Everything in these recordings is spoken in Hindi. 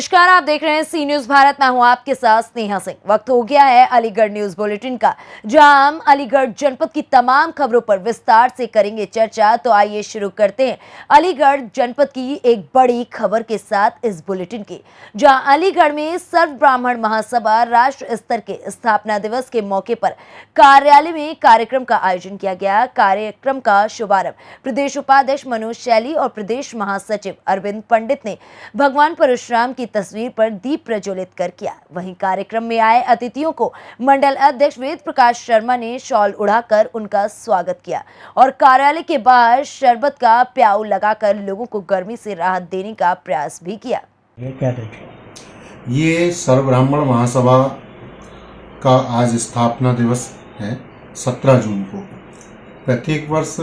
नमस्कार, आप देख रहे हैं सी न्यूज भारत। मैं हूं आपके साथ स्नेहा सिंह। वक्त हो गया है अलीगढ़ न्यूज बुलेटिन का, जहां हम अलीगढ़ जनपद की तमाम खबरों पर विस्तार से करेंगे चर्चा। तो आइए शुरू करते हैं अलीगढ़ जनपद की एक बड़ी खबर के साथ इस बुलेटिन की, जहां अलीगढ़ में सर्व ब्राह्मण महासभा राष्ट्र स्तर के स्थापना दिवस के मौके पर कार्यालय में कार्यक्रम का आयोजन किया गया। कार्यक्रम का शुभारंभ प्रदेश उपाध्यक्ष मनोज शैली और प्रदेश महासचिव अरविंद पंडित ने भगवान परशुराम की तस्वीर पर दीप प्रज्वलित कर किया। वहीं कार्यक्रम में आए अतिथियों को मंडल अध्यक्ष वेद प्रकाश शर्मा ने शॉल उड़ाकर उनका स्वागत किया और कार्यालय के बाहर शरबत का प्याऊ लगाकर लोगों को गर्मी से राहत देने का प्रयास भी किया। ये सर्व ब्राह्मण महासभा का आज स्थापना दिवस है 17 जून को। प्रत्येक वर्ष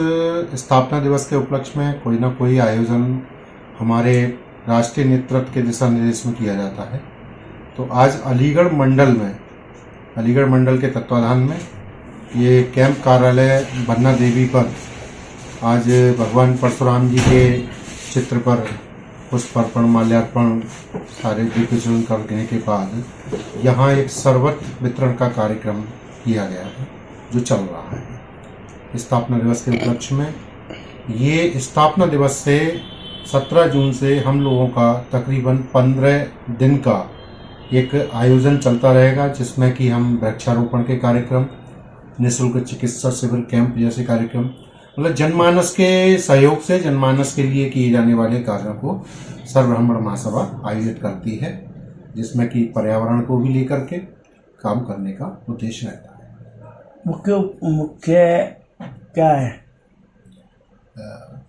स्थापना दिवस के उपलक्ष्य में कोई ना कोई आयोजन हमारे राष्ट्रीय नेतृत्व के दिशा निर्देश में किया जाता है। तो आज अलीगढ़ मंडल के तत्वाधान में ये कैंप कार्यालय बन्ना देवी पर आज भगवान परशुराम जी के चित्र पर पुष्प अर्पण माल्यार्पण सारे दीप प्रज्वलन करने के बाद यहाँ एक शरबत वितरण का कार्यक्रम किया गया है जो चल रहा है स्थापना दिवस के उपलक्ष्य में। ये स्थापना दिवस से 17 जून से हम लोगों का तकरीबन 15 दिन का एक आयोजन चलता रहेगा, जिसमें कि हम वृक्षारोपण के कार्यक्रम, निःशुल्क चिकित्सा शिविर कैंप जैसे कार्यक्रम, मतलब जनमानस के सहयोग से जनमानस के लिए किए जाने वाले कार्यों को सर्व ब्राह्मण महासभा आयोजित करती है, जिसमें कि पर्यावरण को भी लेकर के काम करने का उद्देश्य रहता है। मुख्य क्या है?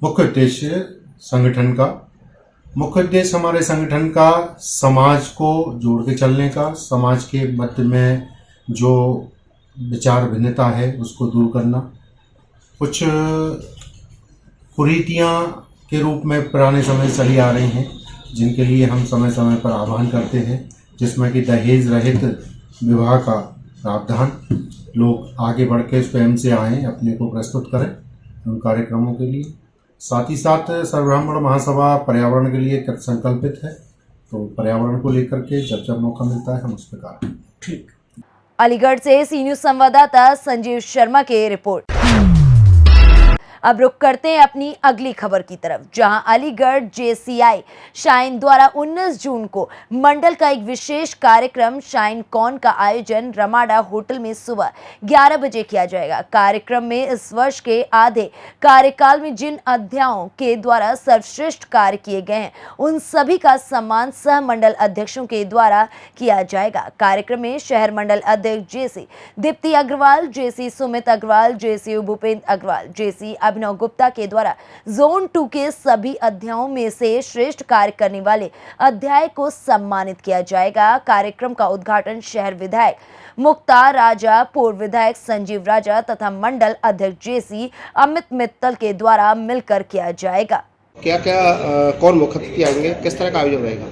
मुख्य उद्देश्य संगठन का मुख्य उद्देश्य हमारे संगठन का समाज को जोड़ के चलने का, समाज के मध्य में जो विचार भिन्नता है उसको दूर करना, कुछ कुरीतियाँ के रूप में पुराने समय चली आ रही हैं जिनके लिए हम समय समय पर आह्वान करते हैं, जिसमें कि दहेज रहित विवाह का प्रावधान। लोग आगे बढ़ के स्वयं से आएँ, अपने को प्रस्तुत करें उन कार्यक्रमों के लिए। साथ ही साथ सर्व ब्राह्मण महासभा पर्यावरण के लिए संकल्पित है, तो पर्यावरण को लेकर के जब जब मौका मिलता है हम उस पर कार्य। ठीक। अलीगढ़ से सी न्यूज संवाददाता संजीव शर्मा की रिपोर्ट। अब रुक करते हैं अपनी अगली खबर की तरफ, जहां अलीगढ़ जेसीआई शाइन द्वारा 19 जून को मंडल का एक विशेष कार्यक्रम शाइन कॉन का आयोजन रमाडा होटल में सुबह 11 बजे किया जाएगा। कार्यक्रम में इस वर्ष के आधे कार्यकाल में जिन अध्यायों के द्वारा सर्वश्रेष्ठ कार्य किए गए हैं उन सभी का सम्मान सह मंडल अध्यक्षों के द्वारा किया जाएगा। कार्यक्रम में शहर मंडल अध्यक्ष जेसी दीप्ति अग्रवाल, जेसी सुमित अग्रवाल, जेसी भूपेंद्र अग्रवाल, जेसी अभिनव गुप्ता के द्वारा जोन 2 के सभी अध्यायों में से श्रेष्ठ कार्य करने वाले अध्याय को सम्मानित किया जाएगा। कार्यक्रम का उद्घाटन शहर विधायक मुक्ता राजा, पूर्व विधायक संजीव राजा तथा मंडल अध्यक्ष जेसी अमित मित्तल के द्वारा मिलकर किया जाएगा। क्या कौन मुख्य अतिथि आएंगे, किस तरह का आयोजन रहेगा?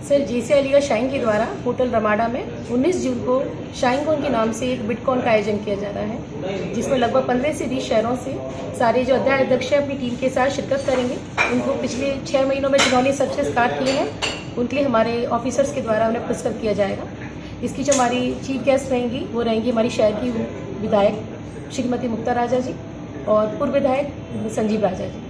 सर, जेसी अलीगढ़ शाइन के द्वारा होटल रमाडा में 19 जून को शाइन कॉन के नाम से एक बिटकॉन का आयोजन किया जा रहा है, जिसमें लगभग 15 से 20 शहरों से सारे जो अध्याय अध्यक्ष हैं अपनी टीम के साथ शिरकत करेंगे। उनको पिछले 6 महीनों में जिन्होंने सक्सेस कार्य किए हैं उनके लिए हमारे ऑफिसर्स के द्वारा उन्हें पुरस्कृत किया जाएगा। इसकी जो हमारी चीफ गेस्ट रहेंगी वो रहेंगी हमारी शहर की विधायक श्रीमती मुक्ता राजा जी और पूर्व विधायक संजीव राजा जी।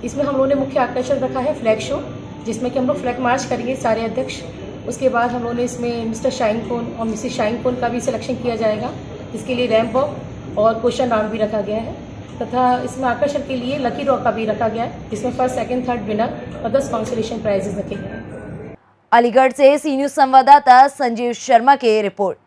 इसमें हम लोगों ने मुख्य आकर्षण रखा है फ्लैग शो, जिसमें कि हम लोग फ्लैग मार्च करेंगे सारे अध्यक्ष। उसके बाद हम लोगों ने इसमें मिस्टर शाइन कॉन और मिसेस शाइन कॉन का भी सिलेक्शन किया जाएगा। इसके लिए रैंप वॉक और क्वेश्चन राउंड भी रखा गया है तथा इसमें आकर्षण के लिए लकी ड्रॉ का भी रखा गया है, जिसमें फर्स्ट, सेकंड, थर्ड विनर और 10 कॉन्सोलेशन प्राइजेस रखे गए हैं। अलीगढ़ से सी न्यूज संवाददाता संजीव शर्मा की रिपोर्ट।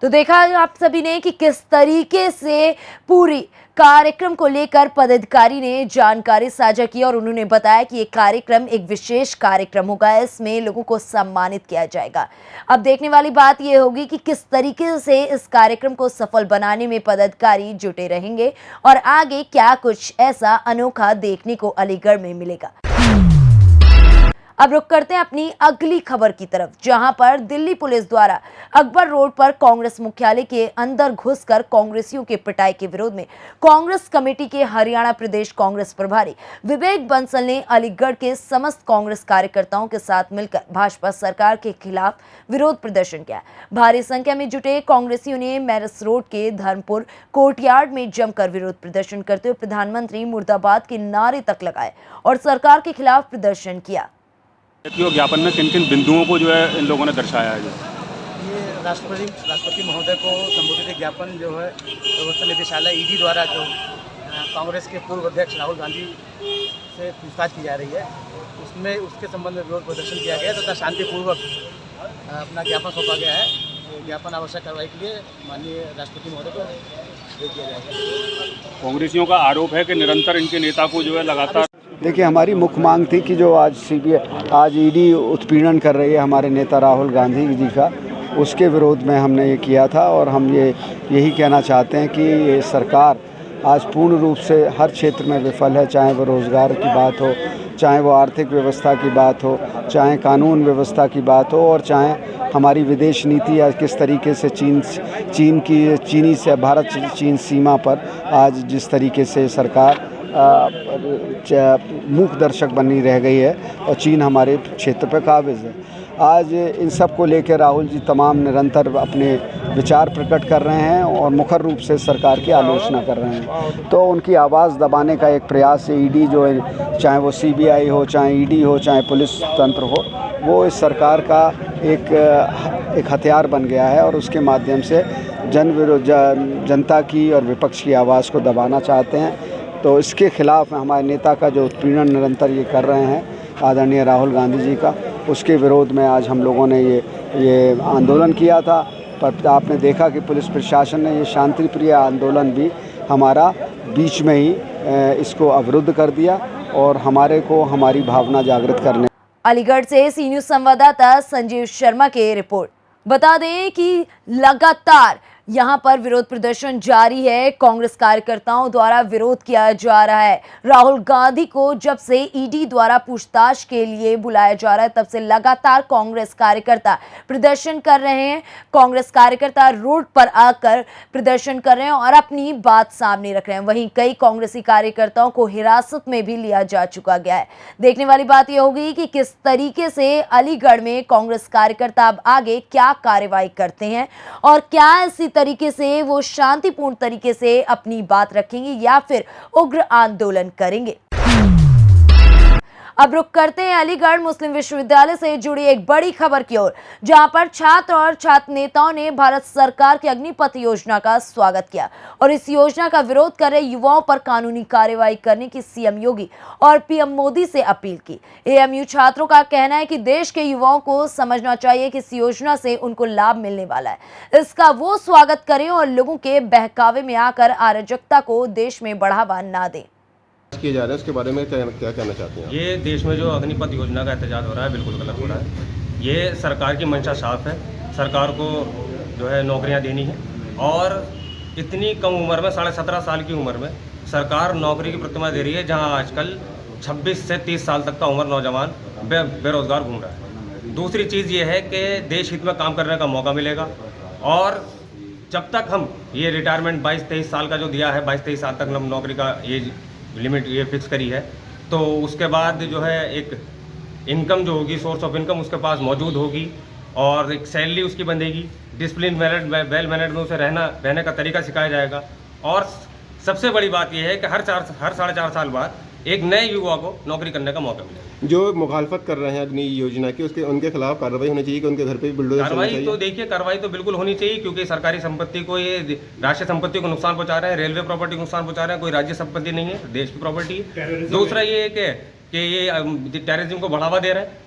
तो देखा आप सभी ने कि किस तरीके से पूरी कार्यक्रम को लेकर पदाधिकारी ने जानकारी साझा की और उन्होंने बताया कि ये कार्यक्रम एक विशेष कार्यक्रम होगा, इसमें लोगों को सम्मानित किया जाएगा। अब देखने वाली बात ये होगी कि किस तरीके से इस कार्यक्रम को सफल बनाने में पदाधिकारी जुटे रहेंगे और आगे क्या कुछ ऐसा अनोखा देखने को अलीगढ़ में मिलेगा। अब रुक करते हैं अपनी अगली खबर की तरफ, जहां पर दिल्ली पुलिस द्वारा अकबर रोड पर कांग्रेस मुख्यालय के अंदर घुसकर कांग्रेसियों के पिटाई के विरोध में कांग्रेस कमेटी के हरियाणा प्रदेश कांग्रेस प्रभारी विवेक बंसल ने अलीगढ़ के समस्त कांग्रेस कार्यकर्ताओं के साथ मिलकर भाजपा सरकार के खिलाफ विरोध प्रदर्शन किया। भारी संख्या में जुटे कांग्रेसियों ने मैरिस रोड के धर्मपुर कोर्टयार्ड में जमकर विरोध प्रदर्शन करते हुए प्रधानमंत्री मुर्दाबाद के नारे तक लगाए और सरकार के खिलाफ प्रदर्शन किया। ज्ञापन में किन किन बिंदुओं को जो है इन लोगों ने दर्शाया है? ये राष्ट्रपति महोदय को संबोधित ज्ञापन जो है प्रवर्तन निदेशालय ईडी द्वारा जो कांग्रेस के पूर्व अध्यक्ष राहुल गांधी से पूछताछ की जा रही है, उसमें उसके संबंध में विरोध प्रदर्शन किया गया तथा शांतिपूर्वक अपना ज्ञापन सौंपा गया है। ज्ञापन आवश्यक कार्रवाई के लिए माननीय राष्ट्रपति महोदय को भेज दिया जाएगा। कांग्रेसियों का आरोप है कि निरंतर इनके नेता को जो है लगातार देखिए, हमारी मुख्य मांग थी कि जो आज ईडी उत्पीड़न कर रही है हमारे नेता राहुल गांधी जी का, उसके विरोध में हमने ये किया था। और हम यही कहना चाहते हैं कि ये सरकार आज पूर्ण रूप से हर क्षेत्र में विफल है, चाहे वो रोज़गार की बात हो, चाहे वो आर्थिक व्यवस्था की बात हो, चाहे कानून व्यवस्था की बात हो, और चाहे हमारी विदेश नीति आज किस तरीके से चीनी से भारत चीन सीमा पर आज जिस तरीके से सरकार मूक दर्शक बनी रह गई है और चीन हमारे क्षेत्र पर काबिज है। आज इन सब को लेकर राहुल जी तमाम निरंतर अपने विचार प्रकट कर रहे हैं और मुखर रूप से सरकार की आलोचना कर रहे हैं। तो उनकी आवाज़ दबाने का एक प्रयास है। ईडी जो है, चाहे वो सीबीआई हो, चाहे ईडी हो, चाहे पुलिस तंत्र हो, वो इस सरकार का एक हथियार बन गया है और उसके माध्यम से जनता की और विपक्ष की आवाज़ को दबाना चाहते हैं। तो इसके खिलाफ हमारे नेता का जो उत्पीड़न निरंतर ये कर रहे हैं आदरणीय राहुल गांधी जी का, उसके विरोध में आज हम लोगों ने ये आंदोलन किया था। पर आपने देखा कि पुलिस प्रशासन ने ये शांतिप्रिय आंदोलन भी हमारा बीच में ही इसको अवरुद्ध कर दिया और हमारी भावना जागृत करने। अलीगढ़ से सी न्यूज़ संवाददाता संजीव शर्मा की रिपोर्ट। बता दें कि लगातार यहां पर विरोध प्रदर्शन जारी है। कांग्रेस कार्यकर्ताओं द्वारा विरोध किया जा रहा है। राहुल गांधी को जब से ईडी द्वारा पूछताछ के लिए बुलाया जा रहा है, तब से लगातार कांग्रेस कार्यकर्ता प्रदर्शन कर रहे हैं। कांग्रेस कार्यकर्ता रोड पर आकर प्रदर्शन कर रहे हैं और अपनी बात सामने रख रहे हैं। वहीं कई कांग्रेसी कार्यकर्ताओं को हिरासत में भी लिया जा चुका गया है। देखने वाली बात यह होगी कि किस तरीके से अलीगढ़ में कांग्रेस कार्यकर्ता अब आगे क्या कार्रवाई करते हैं और क्या इसी तरीके से वो शांतिपूर्ण तरीके से अपनी बात रखेंगे या फिर उग्र आंदोलन करेंगे। अब रुक करते हैं अलीगढ़ मुस्लिम विश्वविद्यालय से जुड़ी एक बड़ी खबर की ओर, जहां पर छात्र और छात्र नेताओं ने भारत सरकार की अग्निपथ योजना का स्वागत किया और इस योजना का विरोध कर रहे युवाओं पर कानूनी कार्रवाई करने की सीएम योगी और पीएम मोदी से अपील की। एएमयू छात्रों का कहना है कि देश के युवाओं को समझना चाहिए कि इस योजना से उनको लाभ मिलने वाला है। इसका वो स्वागत करें और लोगों के बहकावे में आकर अराजकता को देश में बढ़ावा ना दें। किए जा रहे हैं उसके बारे में क्या कहना चाहते हैं? ये देश में जो अग्निपथ योजना का एहतजाज हो रहा है बिल्कुल गलत हो रहा है। ये सरकार की मंशा साफ है, सरकार को जो है नौकरियां देनी है और इतनी कम उम्र में 17.5 साल की उम्र में सरकार नौकरी की प्रतिमा दे रही है, जहां आजकल 26 से 30 साल तक का उम्र नौजवान बेरोजगार घूम रहा है। दूसरी चीज़ ये है कि देश हित में काम करने का मौका मिलेगा और जब तक हम ये रिटायरमेंट 22-23 साल का जो दिया है, 22-23 साल तक हम नौकरी का ये लिमिट ये फिक्स करी है, तो उसके बाद जो है एक इनकम जो होगी, सोर्स ऑफ इनकम उसके पास मौजूद होगी और एक सैलरी उसकी बंधेगी। डिसिप्लिन वेल मैनेड में उसे रहने का तरीका सिखाया जाएगा। और सबसे बड़ी बात यह है कि हर 4.5 साल बाद एक नए युवा को नौकरी करने का मौका मिलेगा। जो मुखालफत कर रहे हैं अग्नि योजना की, उनके खिलाफ कार्रवाई होनी चाहिए कि उनके घर पे भी बुलडोजर चलना चाहिए? तो देखिए, कार्रवाई तो बिल्कुल होनी चाहिए, क्योंकि सरकारी संपत्ति को, ये राष्ट्रीय संपत्ति को नुकसान पहुंचा रहे हैं, रेलवे प्रॉपर्टी को नुकसान पहुंचा रहे हैं। कोई राज्य संपत्ति नहीं है, देश की प्रॉपर्टी है। दूसरा ये है कि ये टेररिज्म को बढ़ावा दे रहे हैं,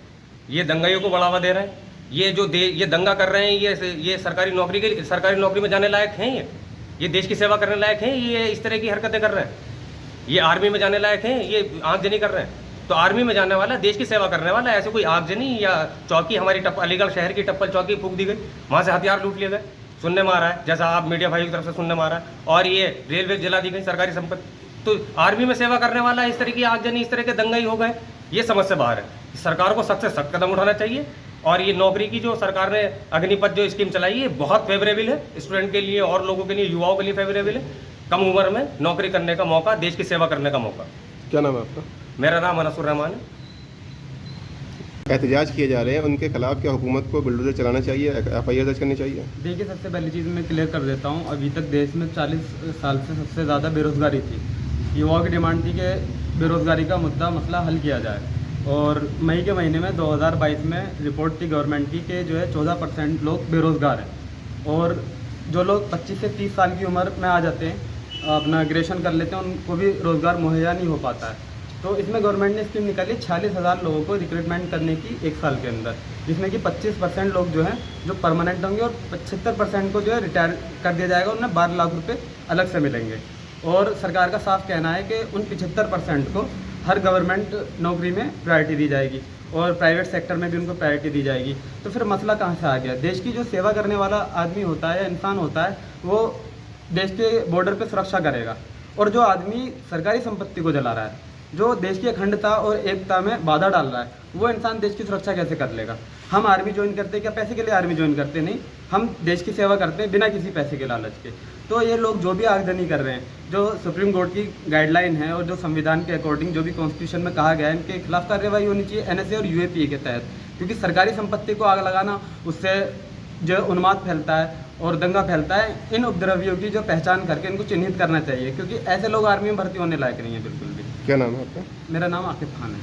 ये दंगाइयों को बढ़ावा दे रहे हैं। ये दंगा कर रहे हैं, ये सरकारी नौकरी में जाने लायक हैं? ये देश की सेवा करने लायक हैं? ये इस तरह की हरकतें कर रहे हैं? ये आर्मी में जाने लायक हैं? ये आगजनी कर रहे हैं? तो आर्मी में जाने वाला देश की सेवा करने वाला, ऐसे कोई आगजनी या चौकी, हमारी अलीगढ़ शहर की टप्पल चौकी फूंक दी गई, वहाँ से हथियार लूट लिए गए, सुनने में आ रहा है, जैसा आप मीडिया भाई की तरफ से सुनने में आ रहा है। और ये रेलवे जला दी गई, सरकारी संपत्ति। तो आर्मी में सेवा करने वाला इस तरह की आगजनी, इस तरह के दंगाई हो गए, ये समझ से बाहर है। सरकार को सख्त से सख्त कदम उठाना चाहिए। और ये नौकरी की जो सरकार ने अग्निपथ जो स्कीम चलाई है बहुत फेवरेबल है, स्टूडेंट के लिए और लोगों के लिए, युवाओं के लिए फेवरेबल है। कम उम्र में नौकरी करने का मौका, देश की सेवा करने का मौका। क्या नाम है आपका? मेरा नाम अनसुर रहमान है। एहतजाज किए जा रहे हैं, उनके खिलाफ क्या हुकूमत को बुलडोजर चलाना चाहिए, FIR दर्ज करनी चाहिए? देखिए, सबसे पहली चीज़ मैं क्लियर कर देता हूँ, अभी तक देश में 40 साल से सबसे ज़्यादा बेरोज़गारी थी। युवाओं की डिमांड थी कि बेरोज़गारी का मसला हल किया जाए। और मई के महीने में 2022 में रिपोर्ट थी गवर्नमेंट की कि जो है 14% लोग बेरोज़गार हैं। और जो लोग 25 से 30 साल की उम्र में आ जाते हैं, अपना ग्रेजुएशन कर लेते हैं, उनको भी रोज़गार मुहैया नहीं हो पाता है। तो इसमें गवर्नमेंट ने स्कीम निकाली 46,000 लोगों को रिक्रूटमेंट करने की 1 साल के अंदर, जिसमें कि 25% लोग जो हैं जो परमानेंट होंगे और 75% को जो है रिटायर कर दिया जाएगा, उन्हें 12 लाख रुपए अलग से मिलेंगे। और सरकार का साफ कहना है कि उन 75% को हर गवर्नमेंट नौकरी में प्रायोरिटी दी जाएगी और प्राइवेट सेक्टर में भी उनको प्रायोरिटी दी जाएगी। तो फिर मसला कहाँ से आ गया? देश की जो सेवा करने वाला आदमी होता है या इंसान होता है, वो देश के बॉर्डर पे सुरक्षा करेगा। और जो आदमी सरकारी संपत्ति को जला रहा है, जो देश की अखंडता और एकता में बाधा डाल रहा है, वो इंसान देश की सुरक्षा कैसे कर लेगा? हम आर्मी ज्वाइन करते हैं क्या पैसे के लिए? आर्मी ज्वाइन करते नहीं, हम देश की सेवा करते हैं बिना किसी पैसे के लालच के। तो ये लोग जो भी आगजनी कर रहे हैं, जो सुप्रीम कोर्ट की गाइडलाइन है और जो संविधान के अकॉर्डिंग जो भी कॉन्स्टिट्यूशन में कहा गया है, इनके खिलाफ कार्रवाई होनी चाहिए NSA और UAPA के तहत। क्योंकि सरकारी संपत्ति को आग लगाना, उससे जो उन्माद फैलता है और दंगा फैलता है। इन उपद्रवियों की जो पहचान करके इनको चिन्हित करना चाहिए, क्योंकि ऐसे लोग आर्मी में भर्ती होने लायक नहीं है बिल्कुल भी। क्या नाम है आपका? मेरा नाम आकिब खान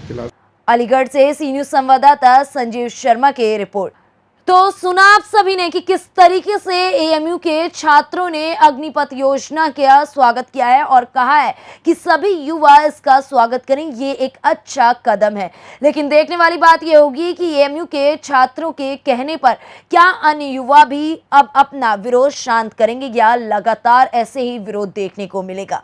है। अलीगढ़ से सी न्यूज संवाददाता संजीव शर्मा की रिपोर्ट। तो सुना आप सभी ने कि किस तरीके से AMU के छात्रों ने अग्निपथ योजना का स्वागत किया है और कहा है कि सभी युवा इसका स्वागत करें, ये एक अच्छा कदम है। लेकिन देखने वाली बात यह होगी कि AMU के छात्रों के कहने पर क्या अन्य युवा भी अब अपना विरोध शांत करेंगे या लगातार ऐसे ही विरोध देखने को मिलेगा।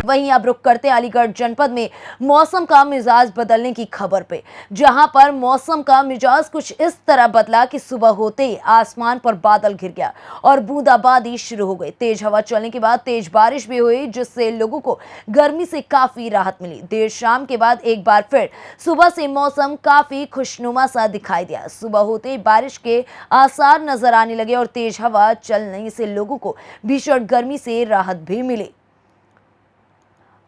वहीं अब रुक करते अलीगढ़ जनपद में मौसम का मिजाज बदलने की खबर पे, जहां पर मौसम का मिजाज कुछ इस तरह बदला कि सुबह होते ही आसमान पर बादल घिर गया और बूंदाबांदी शुरू हो गई। तेज हवा चलने के बाद तेज बारिश भी हुई, जिससे लोगों को गर्मी से काफी राहत मिली। देर शाम के बाद एक बार फिर सुबह से मौसम काफी खुशनुमा सा दिखाई दिया। सुबह होते ही बारिश के आसार नजर आने लगे और तेज हवा चलने से लोगों को भीषण गर्मी से राहत भी मिली।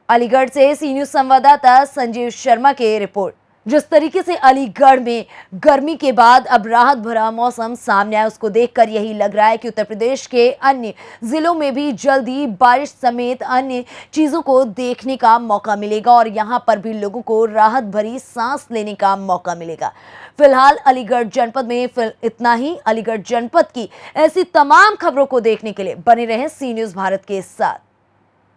अलीगढ़ से सी न्यूज संवाददाता संजीव शर्मा की रिपोर्ट। जिस तरीके से अलीगढ़ में गर्मी के बाद अब राहत भरा मौसम सामने आया, उसको देखकर यही लग रहा है कि उत्तर प्रदेश के अन्य जिलों में भी जल्दी बारिश समेत अन्य चीजों को देखने का मौका मिलेगा और यहां पर भी लोगों को राहत भरी सांस लेने का मौका मिलेगा। फिलहाल अलीगढ़ जनपद में इतना ही। अलीगढ़ जनपद की ऐसी तमाम खबरों को देखने के लिए बने रहें सी न्यूज भारत के साथ।